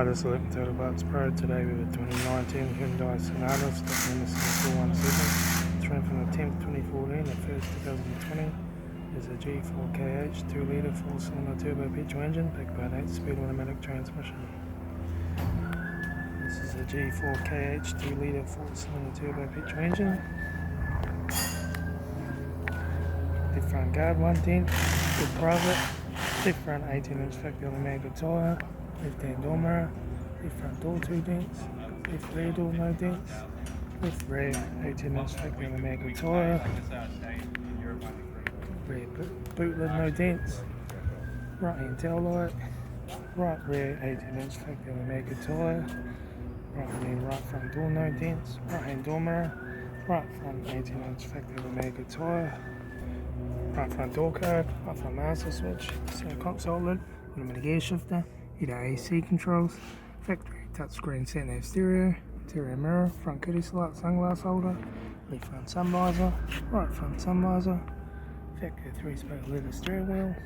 Hi, this is Lip Total Parts Pro. Today with a 2019 Hyundai Sonata, stock number 7417. It's run from the 10th 2014 and 1st 2020. It's a G4KH 2-litre 4-cylinder turbo petrol engine backed by an 8-speed automatic transmission. This is a G4KH 2-litre 4-cylinder turbo petrol engine. Left front guard 1 dent, good private. Left front 18-inch factory automatic tyre. Left hand door mirror, left front door 2 dents, left rear door no dents, left rear 18-inch factory automatic tyre, rear boot lid no dents, right hand tail light, right rear 18-inch factory automatic tyre, right front door no dents, right hand door mirror, right front 18-inch factory automatic tyre, right front door card, right front master switch, center console lid, automatic air shifter, heater AC controls, factory touchscreen sat-nav stereo, interior mirror, front kitty slot, sunglass holder, left front sun visor, right front sun visor, factory 3-spoke leather steering wheel,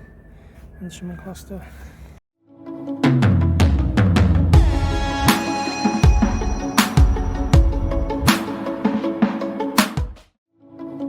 instrument cluster,